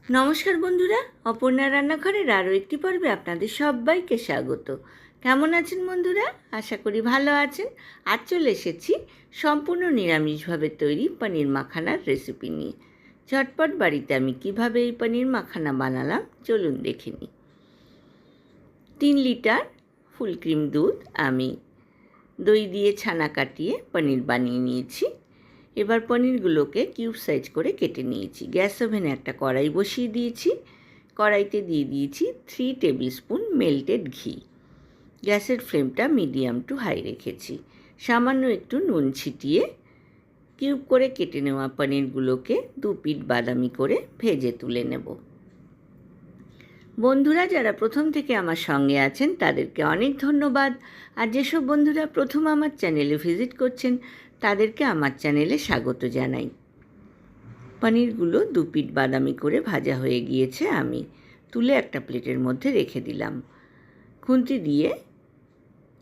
নমস্কার বন্ধুরা, অপর্ণা রান্নাঘরের আরও একটি পর্বে আপনাদের সবাইকে স্বাগত। কেমন আছেন বন্ধুরা? আশা করি ভালো আছেন। আজ চলে এসেছি সম্পূর্ণ নিরামিষভাবে তৈরি পনির মাখানার রেসিপি নিয়ে। ঝটপট বাড়িতে আমি কিভাবে এই পনির মাখানা বানালাম চলুন দেখে নিই। 3 লিটার ফুল ক্রিম দুধ আমি দই দিয়ে ছানা কাটিয়ে পনির বানিয়ে নিয়েছি। এবার পনিরগুলোকে কিউব সাইজ করে কেটে নিয়েছি। গ্যাস ওভেনে একটা কড়াই বসিয়ে দিয়েছি। কড়াইতে দিয়ে দিয়েছি 3 টেবিল স্পুন মেল্টেড ঘি। গ্যাসের ফ্লেমটা মিডিয়াম টু হাই রেখেছি। সামান্য একটু নুন ছিটিয়ে কিউব করে কেটে নেওয়া পনিরগুলোকে 2 পিঠ বাদামি করে ভেজে তুলে নেব। বন্ধুরা যারা প্রথম থেকে আমার সঙ্গে আছেন তাদেরকে অনেক ধন্যবাদ। আর যেসব বন্ধুরা প্রথম আমার চ্যানেলে ভিজিট করছেন তাদেরকে আমার চ্যানেলে স্বাগত জানাই। পনিরগুলো 2 পিঠ বাদামি করে ভাজা হয়ে গিয়েছে। আমি তুলে একটা প্লেটের মধ্যে রেখে দিলাম। খুন্তি দিয়ে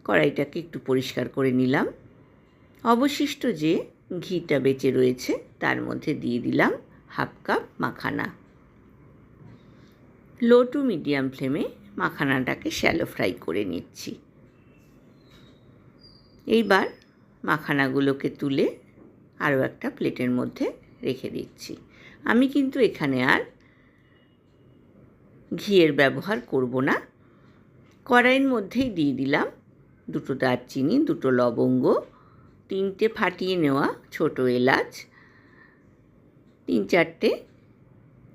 কড়াইটাকে একটু পরিষ্কার করে নিলাম। অবশিষ্ট যে ঘিটা বেঁচে রয়েছে তার মধ্যে দিয়ে দিলাম half cup makhana. Low to medium ফ্লেমে মাখানাটাকে শ্যালো ফ্রাই করে নিচ্ছি। এইবার মাখানাগুলোকে তুলে আরও একটা প্লেটের মধ্যে রেখে দিচ্ছি। আমি কিন্তু এখানে আর ঘিয়ের ব্যবহার করব না। কড়াইয়ের মধ্যেই দিয়ে দিলাম 2 দারচিনি, 2 লবঙ্গ, 3টে ফাটিয়ে নেওয়া ছোট এলাচ, 3-4টে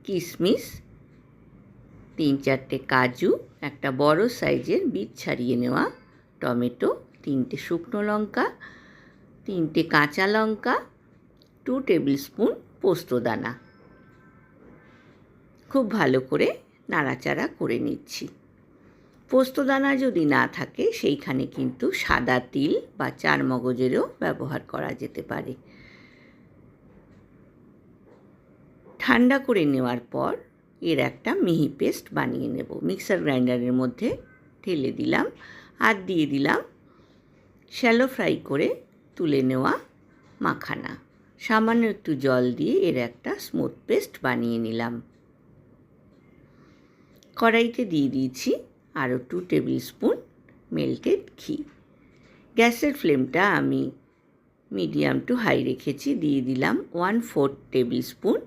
কিশমিশ, 3-4টে কাজু, একটা বড় সাইজের বীজ ছাড়িয়ে নেওয়া টমেটো, 3টে শুকনো লঙ্কা, 3টে কাঁচা লঙ্কা, 2 টেবিল স্পুন পোস্তদানা। খুব ভালো করে নাড়াচাড়া করে নিচ্ছি। পোস্তদানা যদি না থাকে সেইখানে কিন্তু সাদা তিল বা চারমগজেরও ব্যবহার করা যেতে পারে। ঠান্ডা করে নেওয়ার পর এর একটা মিহি পেস্ট বানিয়ে নেব। মিক্সার গ্রাইন্ডারের মধ্যে ঢেলে দিলাম আর দিয়ে দিলাম শ্যালো ফ্রাই করে তুলে নেওয়া মাখানা। সামান্য একটু জল দিয়ে এর একটা স্মুথ পেস্ট বানিয়ে নিলাম। কড়াইতে দিয়ে দিয়েছি আরও 2 টেবিল স্পুন মেল্টেড ঘি। গ্যাসের ফ্লেমটা আমি মিডিয়াম টু হাই রেখেছি। দিয়ে দিলাম 1/4 টেবিল স্পুন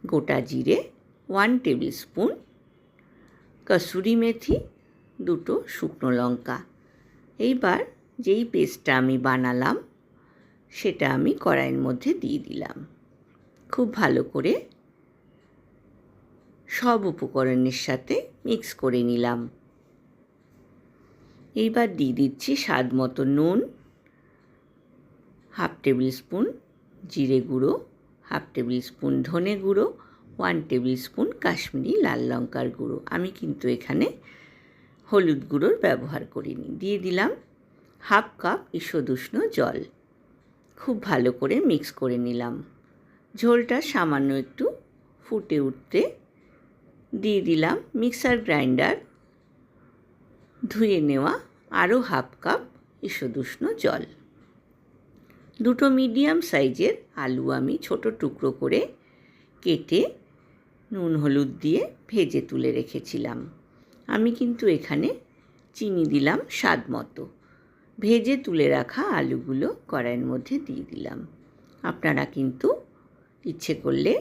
গোটা জিরে, 1 টেবিল স্পুন কসুরি মেথি, 2 শুকনো লঙ্কা। এইবার যেই পেস্টটা আমি বানালাম সেটা আমি কড়াইয়ের মধ্যে দিয়ে দিলাম। খুব ভালো করে সব উপকরণের সাথে মিক্স করে নিলাম। এইবার দিয়ে দিচ্ছি স্বাদ মতো নুন, হাফ টেবিল স্পুন জিরে গুঁড়ো, হাফ টেবিল স্পুন ধনে গুঁড়ো, 1 টেবিল স্পুন কাশ্মীরি লাল লঙ্কার গুঁড়ো। আমি কিন্তু এখানে হলুদ গুঁড়োর ব্যবহার করিনি। দিয়ে দিলাম হাফ কাপ ঈষদুষ্ণ জল। খুব ভালো করে মিক্স করে নিলাম। ঝোলটা সামান্য একটু ফুটে উঠতে দিয়ে দিলাম মিক্সার গ্রাইন্ডার ধুয়ে নেওয়া আরও হাফ কাপ ঈষদুষ্ণ জল। 2 মিডিয়াম সাইজের আলু আমি ছোট টুকরো করে কেটে নুন হলুদ দিয়ে ভেজে তুলে রেখেছিলাম। আমি কিন্তু এখানে চিনি দিলাম স্বাদ মতো। ভেজে তুলে রাখা আলুগুলো কড়াইয়ের মধ্যে দিয়ে দিলাম। আপনারা কিন্তু ইচ্ছে করলে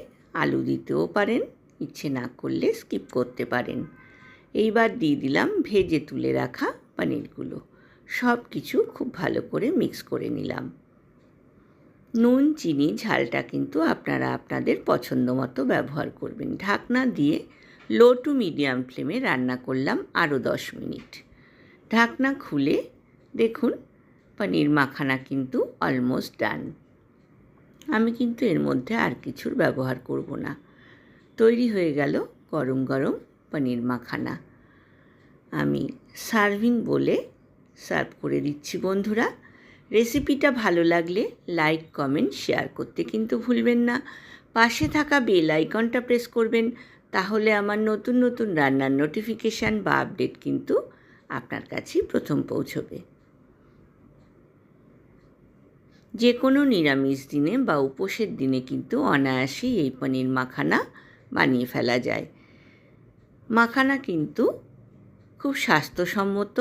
আলু দিতেও পারেন, ইচ্ছে না করলে স্কিপ করতে পারেন। এইবার দিয়ে দিলাম ভেজে তুলে রাখা পনিরগুলো। সব কিছু খুব ভালো করে মিক্স করে নিলাম। নুন চিনি ঝালটা কিন্তু আপনারা আপনাদের পছন্দ মতো ব্যবহার করবেন। ঢাকনা দিয়ে লো টু মিডিয়াম ফ্লেমে রান্না করলাম আরও 10 মিনিট। ঢাকনা খুলে দেখুন পনির মাখানা কিন্তু অলমোস্ট ডান। আমি কিন্তু এর মধ্যে আর কিছুর ব্যবহার করব না। তৈরি হয়ে গেল গরম গরম পনির মাখানা। আমি সার্ভিং বলে সার্ভ করে দিচ্ছি বন্ধুরা। রেসিপিটা ভালো লাগলে লাইক কমেন্ট শেয়ার করতে কিন্তু ভুলবেন না। পাশে থাকা বেল আইকনটা প্রেস করবেন, তাহলে আমার নতুন নতুন রান্নার নোটিফিকেশান বা আপডেট কিন্তু আপনার কাছেই প্রথম পৌঁছবে। যে কোনো নিরামিষ দিনে বা উপোসের দিনে কিন্তু অনায়াসেই এই পনির মাখানা বানিয়ে ফেলা যায়। মাখানা কিন্তু খুব স্বাস্থ্যসম্মত,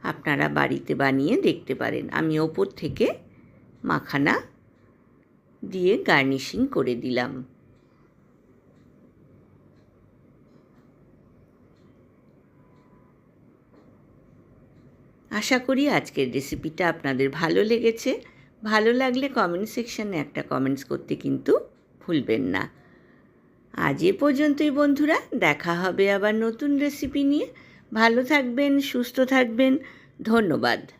আপনারা বাড়িতে বানিয়ে দেখতে পারেন। আমি ওপর থেকে মাখানা দিয়ে গার্নিশিং করে দিলাম। আশা করি আজকের রেসিপিটা আপনাদের ভালো লেগেছে। ভালো লাগলে কমেন্ট সেকশানে একটা কমেন্টস করতে কিন্তু ভুলবেন না। আজ এ পর্যন্তই বন্ধুরা, দেখা হবে আবার নতুন রেসিপি নিয়ে। ভালো থাকবেন, সুস্থ থাকবেন, ধন্যবাদ।